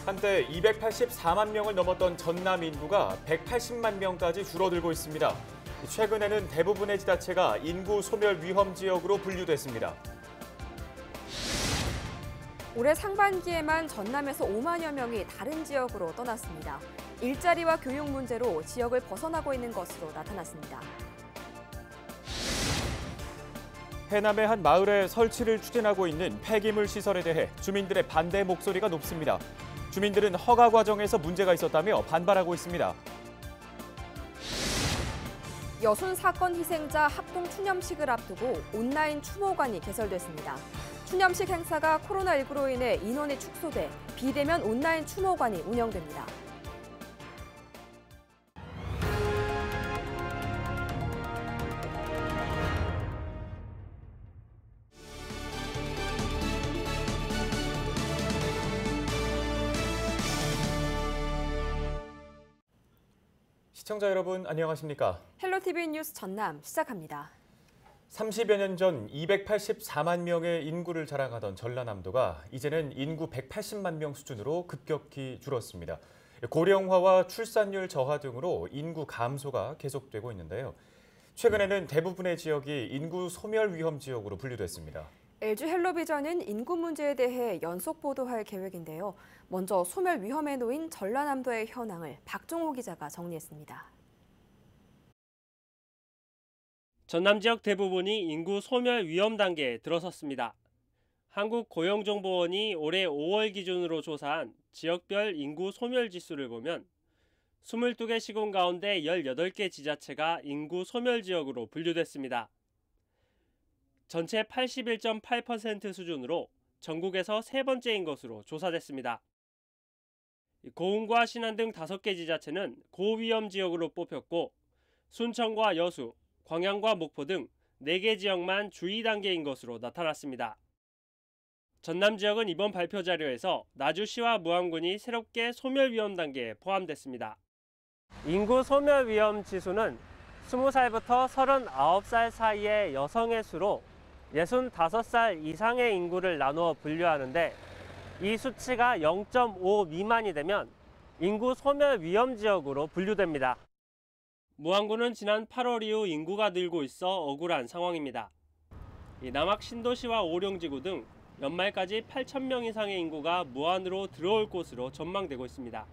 한때 284만 명을 넘었던 전남 인구가 180만 명까지 줄어들고 있습니다. 최근에는 대부분의 지자체가 인구 소멸 위험 지역으로 분류됐습니다. 올해 상반기에만 전남에서 5만여 명이 다른 지역으로 떠났습니다. 일자리와 교육 문제로 지역을 벗어나고 있는 것으로 나타났습니다. 해남의 한 마을에 설치를 추진하고 있는 폐기물 시설에 대해 주민들의 반대 목소리가 높습니다. 주민들은 허가 과정에서 문제가 있었다며 반발하고 있습니다. 여순 사건 희생자 합동 추념식을 앞두고 온라인 추모관이 개설됐습니다. 추념식 행사가 코로나19로 인해 인원이 축소돼 비대면 온라인 추모관이 운영됩니다. 시청자 여러분 안녕하십니까? 헬로티비 뉴스 전남 시작합니다. 30여 년 전 284만 명의 인구를 자랑하던 전라남도가 이제는 인구 180만 명 수준으로 급격히 줄었습니다. 고령화와 출산율 저하 등으로 인구 감소가 계속되고 있는데요. 최근에는 대부분의 지역이 인구 소멸 위험 지역으로 분류됐습니다. LG 헬로비전은 인구 문제에 대해 연속 보도할 계획인데요. 먼저 소멸 위험에 놓인 전라남도의 현황을 박종호 기자가 정리했습니다. 전남 지역 대부분이 인구 소멸 위험 단계에 들어섰습니다. 한국고용정보원이 올해 5월 기준으로 조사한 지역별 인구 소멸 지수를 보면 22개 시군 가운데 18개 지자체가 인구 소멸 지역으로 분류됐습니다. 전체 81.8% 수준으로 전국에서 세 번째인 것으로 조사됐습니다. 고흥과 신안 등 5개 지자체는 고위험 지역으로 뽑혔고 순천과 여수, 광양과 목포 등 4개 지역만 주의 단계인 것으로 나타났습니다. 전남 지역은 이번 발표 자료에서 나주시와 무안군이 새롭게 소멸 위험 단계에 포함됐습니다. 인구 소멸 위험 지수는 20살부터 39살 사이의 여성의 수로 65살 이상의 인구를 나누어 분류하는데 이 수치가 0.5 미만이 되면 인구 소멸 위험 지역으로 분류됩니다. 무안군은 지난 8월 이후 인구가 늘고 있어 억울한 상황입니다. 남학 신도시와 오룡지구 등 연말까지 8,000명 이상의 인구가 무안으로 들어올 것으로 전망되고 있습니다.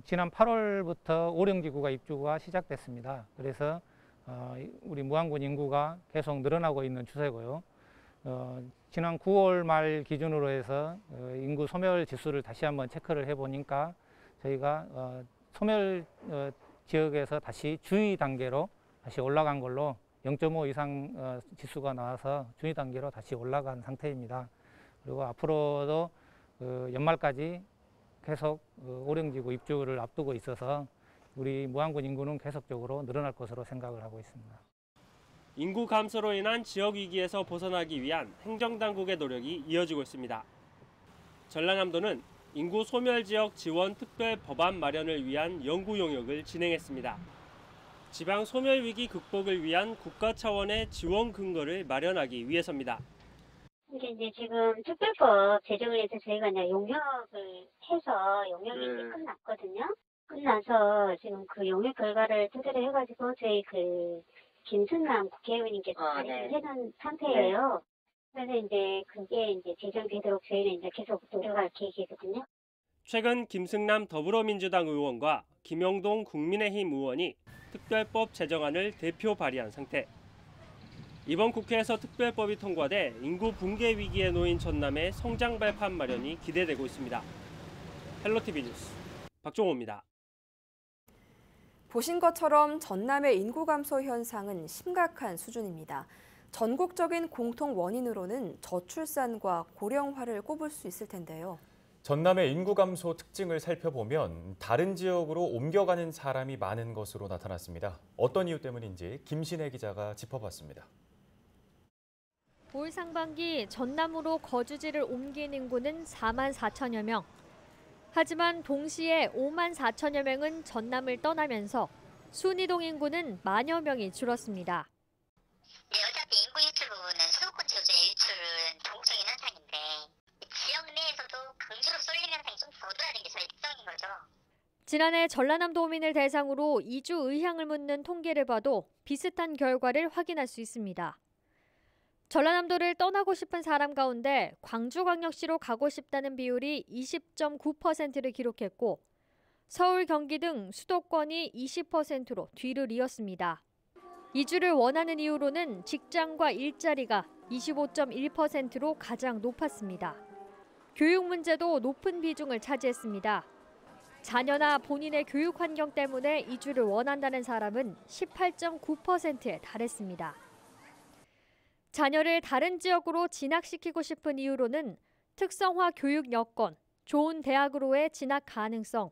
지난 8월부터 오룡지구가 입주가 시작됐습니다. 그래서 우리 무안군 인구가 계속 늘어나고 있는 추세고요. 지난 9월 말 기준으로 해서 인구 소멸 지수를 다시 한번 체크를 해보니까 저희가 소멸 지역에서 다시 주의 단계로 다시 올라간 걸로 0.5 이상 지수가 나와서 주의 단계로 다시 올라간 상태입니다. 그리고 앞으로도 연말까지 계속 오룡지구 입주를 앞두고 있어서 우리 무안군 인구는 계속적으로 늘어날 것으로 생각을 하고 있습니다. 인구 감소로 인한 지역 위기에서 벗어나기 위한 행정당국의 노력이 이어지고 있습니다. 전라남도는 인구 소멸 지역 지원 특별 법안 마련을 위한 연구 용역을 진행했습니다. 지방 소멸 위기 극복을 위한 국가 차원의 지원 근거를 마련하기 위해서입니다. 이제 지금 특별법 제정을 해서 저희가 이제 용역을 해서 용역이 이제 끝났거든요. 끝나서 지금 그 용역 결과를 토대로 해가지고 저희 김순남 국회의원님께서 발의를 해놓은 상태예요. 그래서 이제 그게 이제 제정되도록 저희는 이제 계속 노력할 계획이거든요. 최근 김승남 더불어민주당 의원과 김영동 국민의힘 의원이 특별법 제정안을 대표 발의한 상태. 이번 국회에서 특별법이 통과돼 인구 붕괴 위기에 놓인 전남의 성장 발판 마련이 기대되고 있습니다. 헬로티비 뉴스 박종호입니다. 보신 것처럼 전남의 인구 감소 현상은 심각한 수준입니다. 전국적인 공통 원인으로는 저출산과 고령화를 꼽을 수 있을 텐데요. 전남의 인구 감소 특징을 살펴보면 다른 지역으로 옮겨가는 사람이 많은 것으로 나타났습니다. 어떤 이유 때문인지 김신혜 기자가 짚어봤습니다. 올 상반기 전남으로 거주지를 옮긴 인구는 4만 4천여 명. 하지만 동시에 5만 4천여 명은 전남을 떠나면서 순이동 인구는 만여 명이 줄었습니다. 어차피 인구 유출 부분은 수도권 지역의 유출은 동적인 현상인데 지역 내에서도 강주로 쏠리는 현상이 좀 더더라 지난해 전라남 도민을 대상으로 이주 의향을 묻는 통계를 봐도 비슷한 결과를 확인할 수 있습니다. 전라남도를 떠나고 싶은 사람 가운데 광주광역시로 가고 싶다는 비율이 20.9%를 기록했고 서울, 경기 등 수도권이 20%로 뒤를 이었습니다. 이주를 원하는 이유로는 직장과 일자리가 25.1%로 가장 높았습니다. 교육 문제도 높은 비중을 차지했습니다. 자녀나 본인의 교육 환경 때문에 이주를 원한다는 사람은 18.9%에 달했습니다. 자녀를 다른 지역으로 진학시키고 싶은 이유로는 특성화 교육 여건, 좋은 대학으로의 진학 가능성,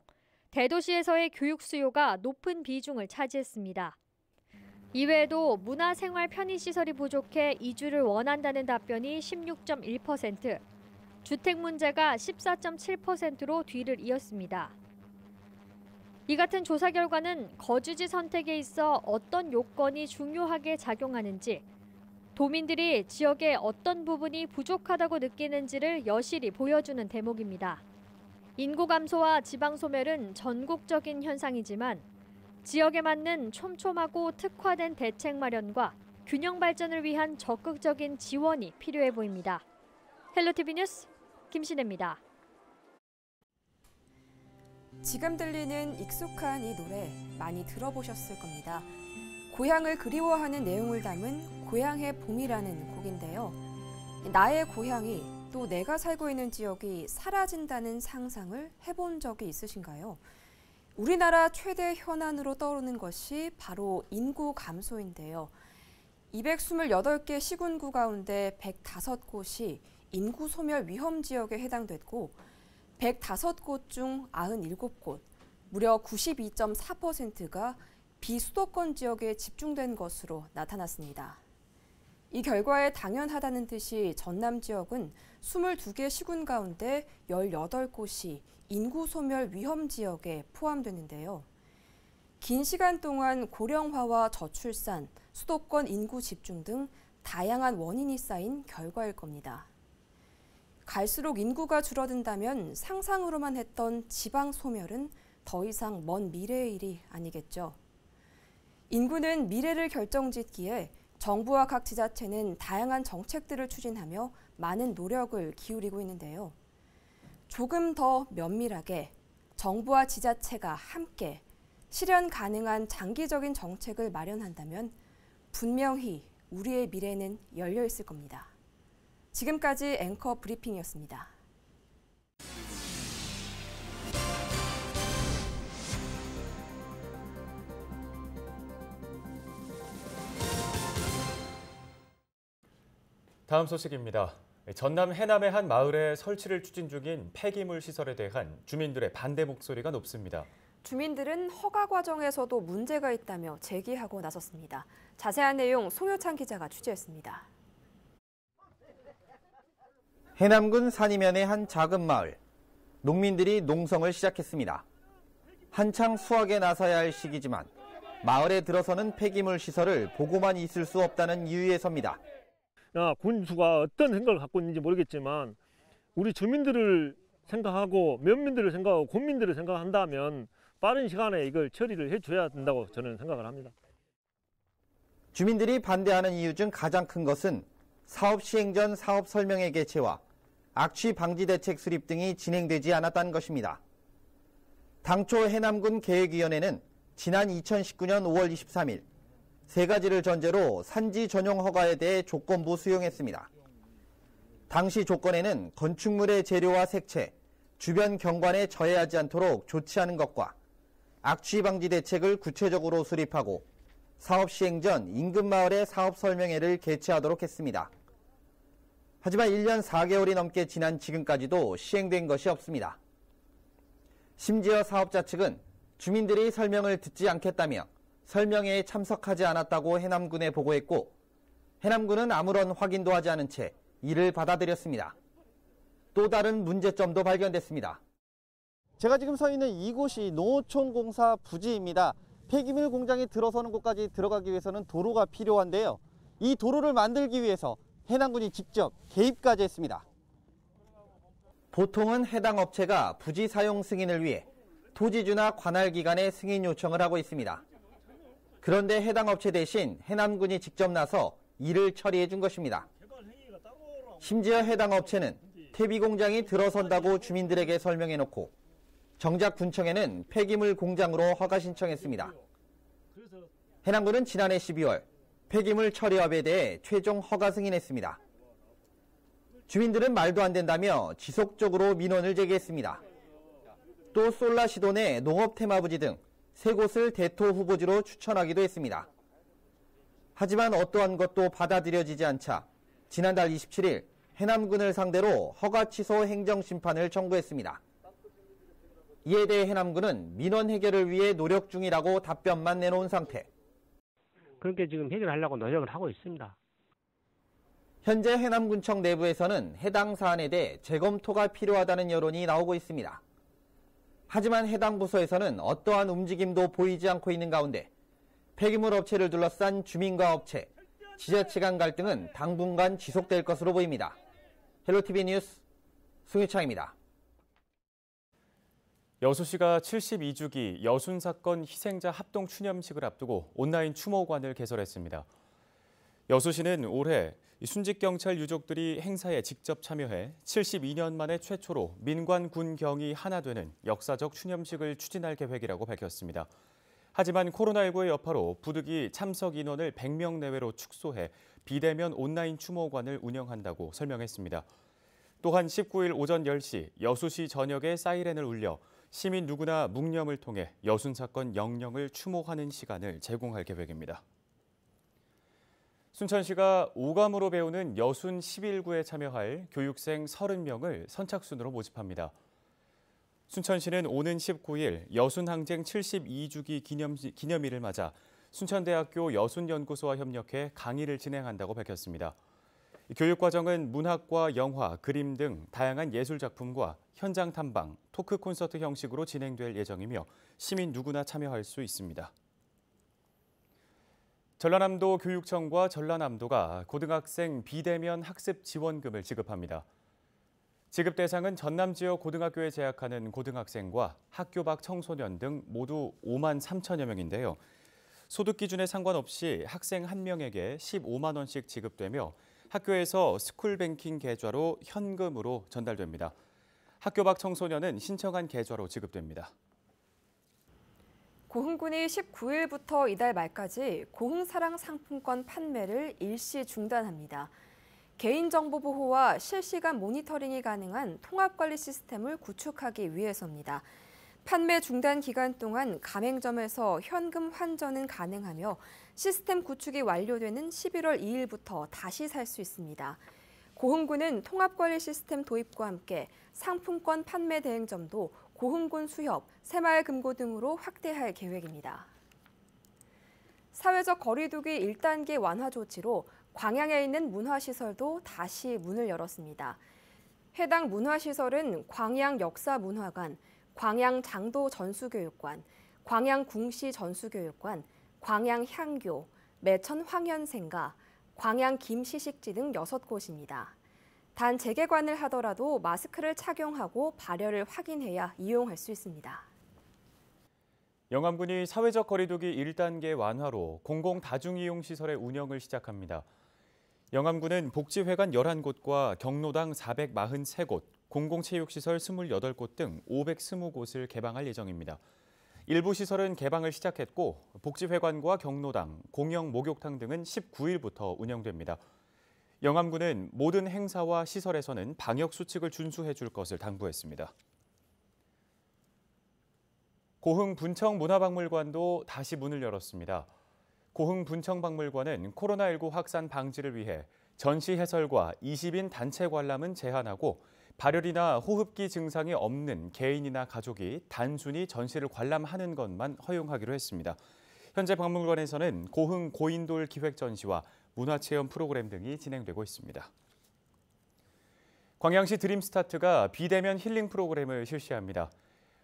대도시에서의 교육 수요가 높은 비중을 차지했습니다. 이외에도 문화생활 편의시설이 부족해 이주를 원한다는 답변이 16.1%, 주택 문제가 14.7%로 뒤를 이었습니다. 이 같은 조사 결과는 거주지 선택에 있어 어떤 요건이 중요하게 작용하는지, 도민들이 지역의 어떤 부분이 부족하다고 느끼는지를 여실히 보여주는 대목입니다. 인구 감소와 지방 소멸은 전국적인 현상이지만 지역에 맞는 촘촘하고 특화된 대책 마련과 균형 발전을 위한 적극적인 지원이 필요해 보입니다. 헬로티비 뉴스 김신혜입니다. 지금 들리는 익숙한 이 노래 많이 들어보셨을 겁니다. 고향을 그리워하는 내용을 담은 고향의 봄이라는 곡인데요. 나의 고향이 또 내가 살고 있는 지역이 사라진다는 상상을 해본 적이 있으신가요? 우리나라 최대 현안으로 떠오르는 것이 바로 인구 감소인데요. 228개 시군구 가운데 105곳이 인구 소멸 위험 지역에 해당됐고 105곳 중 97곳, 무려 92.4%가 비수도권 지역에 집중된 것으로 나타났습니다. 이 결과에 당연하다는 듯이 전남 지역은 22개 시군 가운데 18곳이 인구 소멸 위험 지역에 포함되는데요. 긴 시간 동안 고령화와 저출산, 수도권 인구 집중 등 다양한 원인이 쌓인 결과일 겁니다. 갈수록 인구가 줄어든다면 상상으로만 했던 지방 소멸은 더 이상 먼 미래의 일이 아니겠죠. 인구는 미래를 결정짓기에 정부와 각 지자체는 다양한 정책들을 추진하며 많은 노력을 기울이고 있는데요. 조금 더 면밀하게 정부와 지자체가 함께 실현 가능한 장기적인 정책을 마련한다면 분명히 우리의 미래는 열려 있을 겁니다. 지금까지 앵커 브리핑이었습니다. 다음 소식입니다. 전남 해남의 한 마을에 설치를 추진 중인 폐기물 시설에 대한 주민들의 반대 목소리가 높습니다. 주민들은 허가 과정에서도 문제가 있다며 제기하고 나섰습니다. 자세한 내용 송효찬 기자가 취재했습니다. 해남군 산이면의 한 작은 마을. 농민들이 농성을 시작했습니다. 한창 수확에 나서야 할 시기지만 마을에 들어서는 폐기물 시설을 보고만 있을 수 없다는 이유에 섭니다. 군수가 어떤 생각을 갖고 있는지 모르겠지만 우리 주민들을 생각하고 면민들을 생각하고 군민들을 생각한다면 빠른 시간에 이걸 처리를 해줘야 된다고 저는 생각을 합니다. 주민들이 반대하는 이유 중 가장 큰 것은 사업 시행 전 사업 설명회 개최와 악취 방지 대책 수립 등이 진행되지 않았다는 것입니다. 당초 해남군 계획위원회는 지난 2019년 5월 23일 세 가지를 전제로 산지 전용 허가에 대해 조건부 수용했습니다. 당시 조건에는 건축물의 재료와 색채, 주변 경관에 저해하지 않도록 조치하는 것과 악취 방지 대책을 구체적으로 수립하고 사업 시행 전 인근 마을의 사업 설명회를 개최하도록 했습니다. 하지만 1년 4개월이 넘게 지난 지금까지도 시행된 것이 없습니다. 심지어 사업자 측은 주민들이 설명을 듣지 않겠다며 설명회에 참석하지 않았다고 해남군에 보고했고 해남군은 아무런 확인도 하지 않은 채 이를 받아들였습니다. 또 다른 문제점도 발견됐습니다. 제가 지금 서 있는 이곳이 농어촌공사 부지입니다. 폐기물 공장이 들어서는 곳까지 들어가기 위해서는 도로가 필요한데요. 이 도로를 만들기 위해서 해남군이 직접 개입까지 했습니다. 보통은 해당 업체가 부지 사용 승인을 위해 토지주나 관할기관에 승인 요청을 하고 있습니다. 그런데 해당 업체 대신 해남군이 직접 나서 일을 처리해 준 것입니다. 심지어 해당 업체는 퇴비 공장이 들어선다고 주민들에게 설명해놓고 정작 군청에는 폐기물 공장으로 허가 신청했습니다. 해남군은 지난해 12월 폐기물 처리업에 대해 최종 허가 승인했습니다. 주민들은 말도 안 된다며 지속적으로 민원을 제기했습니다. 또 솔라시도 내 농업테마부지 등 3곳을 대토 후보지로 추천하기도 했습니다. 하지만 어떠한 것도 받아들여지지 않자 지난달 27일 해남군을 상대로 허가 취소 행정심판을 청구했습니다. 이에 대해 해남군은 민원 해결을 위해 노력 중이라고 답변만 내놓은 상태. 그렇게 지금 해결하려고 노력을 하고 있습니다. 현재 해남군청 내부에서는 해당 사안에 대해 재검토가 필요하다는 여론이 나오고 있습니다. 하지만 해당 부서에서는 어떠한 움직임도 보이지 않고 있는 가운데 폐기물 업체를 둘러싼 주민과 업체, 지자체 간 갈등은 당분간 지속될 것으로 보입니다. 헬로티비 뉴스 송유창입니다. 여수시가 72주기 여순 사건 희생자 합동 추념식을 앞두고 온라인 추모관을 개설했습니다. 여수시는 올해 순직경찰 유족들이 행사에 직접 참여해 72년 만에 최초로 민관 군 경이 하나 되는 역사적 추념식을 추진할 계획이라고 밝혔습니다. 하지만 코로나19의 여파로 부득이 참석 인원을 100명 내외로 축소해 비대면 온라인 추모관을 운영한다고 설명했습니다. 또한 19일 오전 10시 여수시 전역에 사이렌을 울려 시민 누구나 묵념을 통해 여순 사건 영령을 추모하는 시간을 제공할 계획입니다. 순천시가 오감으로 배우는 여순 11구에 참여할 교육생 30명을 선착순으로 모집합니다. 순천시는 오는 19일 여순항쟁 72주기 기념일을 맞아 순천대학교 여순연구소와 협력해 강의를 진행한다고 밝혔습니다. 교육과정은 문학과 영화, 그림 등 다양한 예술작품과 현장 탐방, 토크 콘서트 형식으로 진행될 예정이며 시민 누구나 참여할 수 있습니다. 전라남도 교육청과 전라남도가 고등학생 비대면 학습 지원금을 지급합니다. 지급 대상은 전남 지역 고등학교에 재학하는 고등학생과 학교 밖 청소년 등 모두 5만 3천여 명인데요. 소득 기준에 상관없이 학생 1명에게 15만 원씩 지급되며 학교에서 스쿨뱅킹 계좌로 현금으로 전달됩니다. 학교 밖 청소년은 신청한 계좌로 지급됩니다. 고흥군이 19일부터 이달 말까지 고흥사랑 상품권 판매를 일시 중단합니다. 개인정보 보호와 실시간 모니터링이 가능한 통합관리 시스템을 구축하기 위해서입니다. 판매 중단 기간 동안 가맹점에서 현금 환전은 가능하며 시스템 구축이 완료되는 11월 2일부터 다시 살 수 있습니다. 고흥군은 통합관리 시스템 도입과 함께 상품권 판매 대행점도 고흥군 수협, 새마을금고 등으로 확대할 계획입니다. 사회적 거리두기 1단계 완화 조치로 광양에 있는 문화시설도 다시 문을 열었습니다. 해당 문화시설은 광양역사문화관, 광양장도전수교육관, 광양궁시전수교육관, 광양향교, 매천황현생가, 광양김시식지 등 6곳입니다. 단 재개관을 하더라도 마스크를 착용하고 발열을 확인해야 이용할 수 있습니다. 영암군이 사회적 거리두기 1단계 완화로 공공다중이용시설의 운영을 시작합니다. 영암군은 복지회관 11곳과 경로당 443곳, 공공체육시설 28곳 등 520곳을 개방할 예정입니다. 일부 시설은 개방을 시작했고 복지회관과 경로당, 공영 목욕탕 등은 19일부터 운영됩니다. 영암군은 모든 행사와 시설에서는 방역수칙을 준수해 줄 것을 당부했습니다. 고흥 분청문화박물관도 다시 문을 열었습니다. 고흥 분청박물관은 코로나19 확산 방지를 위해 전시 해설과 20인 단체 관람은 제한하고 발열이나 호흡기 증상이 없는 개인이나 가족이 단순히 전시를 관람하는 것만 허용하기로 했습니다. 현재 박물관에서는 고흥 고인돌 기획 전시와 문화체험 프로그램 등이 진행되고 있습니다. 광양시 드림스타트가 비대면 힐링 프로그램을 실시합니다.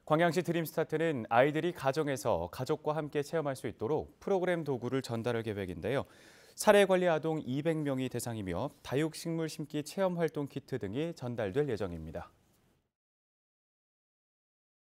광양시 드림스타트는 아이들이 가정에서 가족과 함께 체험할 수 있도록 프로그램 도구를 전달할 계획인데요. 사례관리 아동 200명이 대상이며 다육식물 심기 체험 활동 키트 등이 전달될 예정입니다.